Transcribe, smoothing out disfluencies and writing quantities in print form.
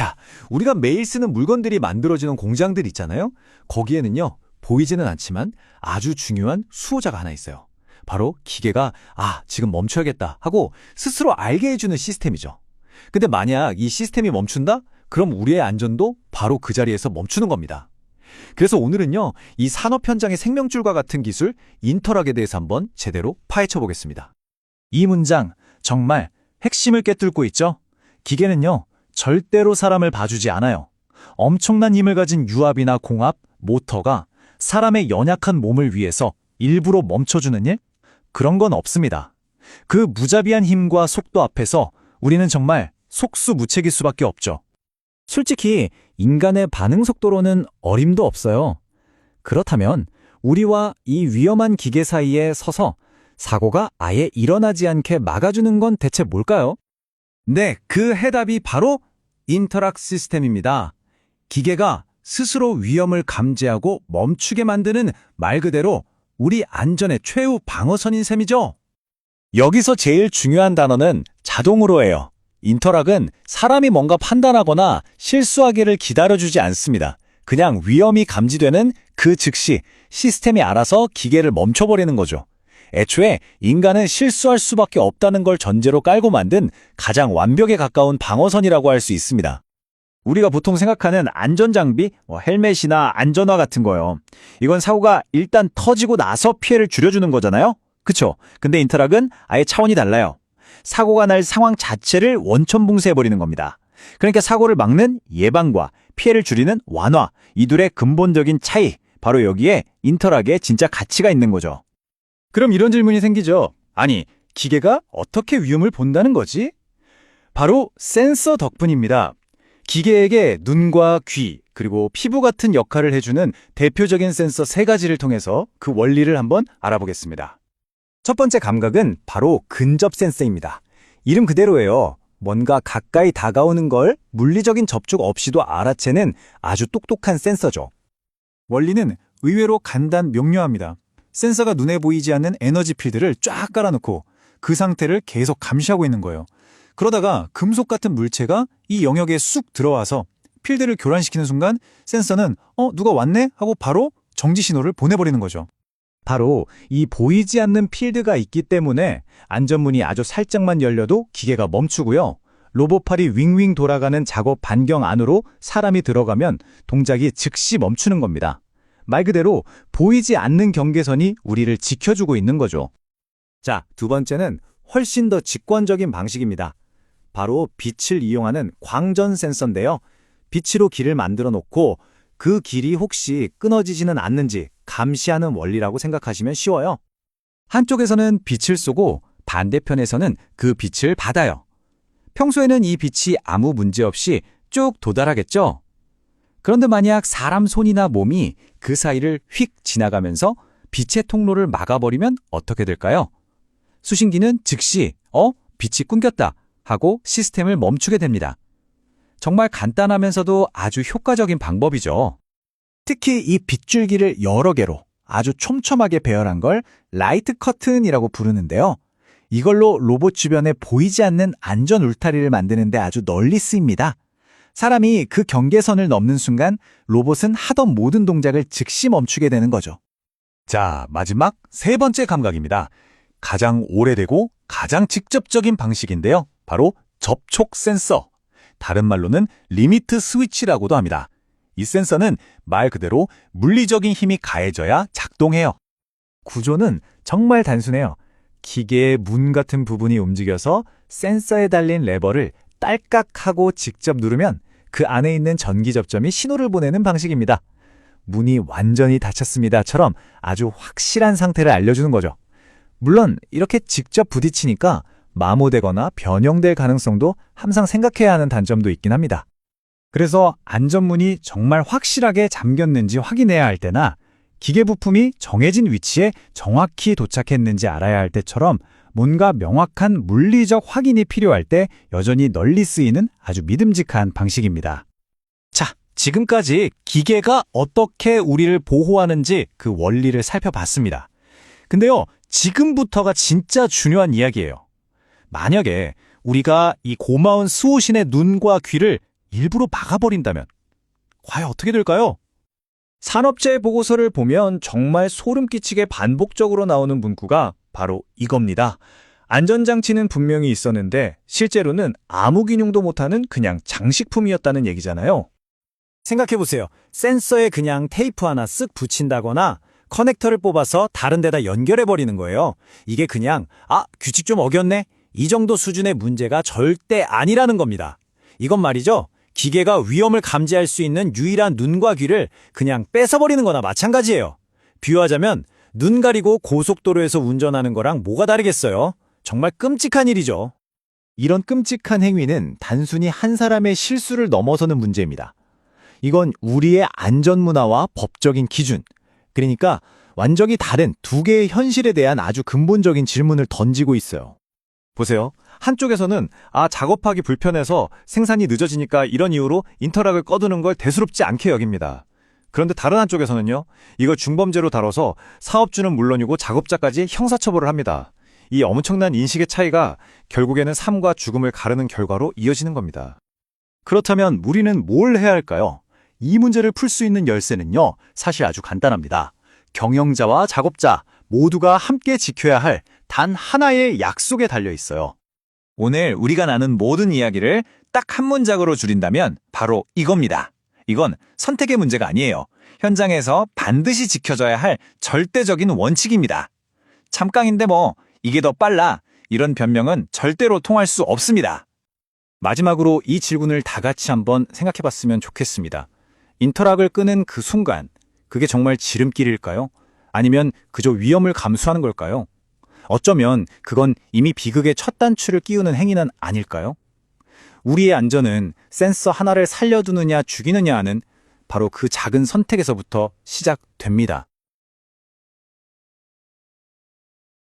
자, 우리가 매일 쓰는 물건들이 만들어지는 공장들 있잖아요. 거기에는요, 보이지는 않지만 아주 중요한 수호자가 하나 있어요. 바로 기계가 지금 멈춰야겠다 하고 스스로 알게 해주는 시스템이죠. 근데 만약 이 시스템이 멈춘다? 그럼 우리의 안전도 바로 그 자리에서 멈추는 겁니다. 그래서 오늘은요, 이 산업 현장의 생명줄과 같은 기술, 인터락에 대해서 한번 제대로 파헤쳐 보겠습니다. 이 문장 정말 핵심을 꿰뚫고 있죠? 기계는요, 절대로 사람을 봐주지 않아요. 엄청난 힘을 가진 유압이나 공압, 모터가 사람의 연약한 몸을 위해서 일부러 멈춰주는 일? 그런 건 없습니다. 그 무자비한 힘과 속도 앞에서 우리는 정말 속수무책일 수밖에 없죠. 솔직히 인간의 반응 속도로는 어림도 없어요. 그렇다면 우리와 이 위험한 기계 사이에 서서 사고가 아예 일어나지 않게 막아주는 건 대체 뭘까요? 네, 그 해답이 바로 인터락 시스템입니다. 기계가 스스로 위험을 감지하고 멈추게 만드는 말 그대로 우리 안전의 최후 방어선인 셈이죠. 여기서 제일 중요한 단어는 자동으로예요. 인터락은 사람이 뭔가 판단하거나 실수하기를 기다려주지 않습니다. 그냥 위험이 감지되는 그 즉시 시스템이 알아서 기계를 멈춰버리는 거죠. 애초에 인간은 실수할 수밖에 없다는 걸 전제로 깔고 만든 가장 완벽에 가까운 방어선이라고 할 수 있습니다. 우리가 보통 생각하는 안전장비, 헬멧이나 안전화 같은 거요. 이건 사고가 일단 터지고 나서 피해를 줄여주는 거잖아요? 그쵸? 근데 인터락은 아예 차원이 달라요. 사고가 날 상황 자체를 원천봉쇄해버리는 겁니다. 그러니까 사고를 막는 예방과 피해를 줄이는 완화, 이 둘의 근본적인 차이, 바로 여기에 인터락의 진짜 가치가 있는 거죠. 그럼 이런 질문이 생기죠. 아니, 기계가 어떻게 위험을 본다는 거지? 바로 센서 덕분입니다. 기계에게 눈과 귀, 그리고 피부 같은 역할을 해주는 대표적인 센서 3가지를 통해서 그 원리를 한번 알아보겠습니다. 첫 번째 감각은 바로 근접 센서입니다. 이름 그대로예요. 뭔가 가까이 다가오는 걸 물리적인 접촉 없이도 알아채는 아주 똑똑한 센서죠. 원리는 의외로 간단 명료합니다. 센서가 눈에 보이지 않는 에너지 필드를 쫙 깔아놓고 그 상태를 계속 감시하고 있는 거예요. 그러다가 금속 같은 물체가 이 영역에 쑥 들어와서 필드를 교란시키는 순간 센서는 누가 왔네? 하고 바로 정지 신호를 보내버리는 거죠. 바로 이 보이지 않는 필드가 있기 때문에 안전문이 아주 살짝만 열려도 기계가 멈추고요. 로봇팔이 윙윙 돌아가는 작업 반경 안으로 사람이 들어가면 동작이 즉시 멈추는 겁니다. 말 그대로 보이지 않는 경계선이 우리를 지켜주고 있는 거죠. 자, 두 번째는 훨씬 더 직관적인 방식입니다. 바로 빛을 이용하는 광전 센서인데요. 빛으로 길을 만들어 놓고 그 길이 혹시 끊어지지는 않는지 감시하는 원리라고 생각하시면 쉬워요. 한쪽에서는 빛을 쏘고 반대편에서는 그 빛을 받아요. 평소에는 이 빛이 아무 문제 없이 쭉 도달하겠죠? 그런데 만약 사람 손이나 몸이 그 사이를 휙 지나가면서 빛의 통로를 막아버리면 어떻게 될까요? 수신기는 즉시 빛이 끊겼다 하고 시스템을 멈추게 됩니다. 정말 간단하면서도 아주 효과적인 방법이죠. 특히 이 빗줄기를 여러 개로 아주 촘촘하게 배열한 걸 라이트 커튼이라고 부르는데요. 이걸로 로봇 주변에 보이지 않는 안전 울타리를 만드는 데 아주 널리 쓰입니다. 사람이 그 경계선을 넘는 순간 로봇은 하던 모든 동작을 즉시 멈추게 되는 거죠. 자, 마지막 3번째 감각입니다. 가장 오래되고 가장 직접적인 방식인데요. 바로 접촉 센서. 다른 말로는 리미트 스위치라고도 합니다. 이 센서는 말 그대로 물리적인 힘이 가해져야 작동해요. 구조는 정말 단순해요. 기계의 문 같은 부분이 움직여서 센서에 달린 레버를 딸깍하고 직접 누르면 그 안에 있는 전기 접점이 신호를 보내는 방식입니다. 문이 완전히 닫혔습니다처럼 아주 확실한 상태를 알려주는 거죠. 물론 이렇게 직접 부딪히니까 마모되거나 변형될 가능성도 항상 생각해야 하는 단점도 있긴 합니다. 그래서 안전문이 정말 확실하게 잠겼는지 확인해야 할 때나 기계 부품이 정해진 위치에 정확히 도착했는지 알아야 할 때처럼 뭔가 명확한 물리적 확인이 필요할 때 여전히 널리 쓰이는 아주 믿음직한 방식입니다. 자, 지금까지 기계가 어떻게 우리를 보호하는지 그 원리를 살펴봤습니다. 근데요, 지금부터가 진짜 중요한 이야기예요. 만약에 우리가 이 고마운 수호신의 눈과 귀를 일부러 막아버린다면 과연 어떻게 될까요? 산업재해 보고서를 보면 정말 소름 끼치게 반복적으로 나오는 문구가 바로 이겁니다. 안전장치는 분명히 있었는데 실제로는 아무 기능도 못하는 그냥 장식품이었다는 얘기잖아요. 생각해보세요. 센서에 그냥 테이프 하나 쓱 붙인다거나 커넥터를 뽑아서 다른 데다 연결해버리는 거예요. 이게 그냥 규칙 좀 어겼네? 이 정도 수준의 문제가 절대 아니라는 겁니다. 이건 말이죠. 기계가 위험을 감지할 수 있는 유일한 눈과 귀를 그냥 뺏어버리는 거나 마찬가지예요. 비유하자면 눈 가리고 고속도로에서 운전하는 거랑 뭐가 다르겠어요? 정말 끔찍한 일이죠. 이런 끔찍한 행위는 단순히 한 사람의 실수를 넘어서는 문제입니다. 이건 우리의 안전문화와 법적인 기준, 그러니까 완전히 다른 두 개의 현실에 대한 아주 근본적인 질문을 던지고 있어요. 보세요. 한쪽에서는 작업하기 불편해서 생산이 늦어지니까 이런 이유로 인터락을 꺼두는 걸 대수롭지 않게 여깁니다. 그런데 다른 한쪽에서는요. 이걸 중범죄로 다뤄서 사업주는 물론이고 작업자까지 형사처벌을 합니다. 이 엄청난 인식의 차이가 결국에는 삶과 죽음을 가르는 결과로 이어지는 겁니다. 그렇다면 우리는 뭘 해야 할까요? 이 문제를 풀 수 있는 열쇠는요. 사실 아주 간단합니다. 경영자와 작업자 모두가 함께 지켜야 할 단 하나의 약속에 달려 있어요. 오늘 우리가 나눈 모든 이야기를 딱 한 문장으로 줄인다면 바로 이겁니다. 이건 선택의 문제가 아니에요. 현장에서 반드시 지켜져야 할 절대적인 원칙입니다. 잠깐인데 이게 더 빨라. 이런 변명은 절대로 통할 수 없습니다. 마지막으로 이 질문을 다 같이 한번 생각해봤으면 좋겠습니다. 인터락을 끄는 그 순간, 그게 정말 지름길일까요? 아니면 그저 위험을 감수하는 걸까요? 어쩌면 그건 이미 비극의 첫 단추를 끼우는 행위는 아닐까요? 우리의 안전은 센서 하나를 살려두느냐 죽이느냐 하는 바로 그 작은 선택에서부터 시작됩니다.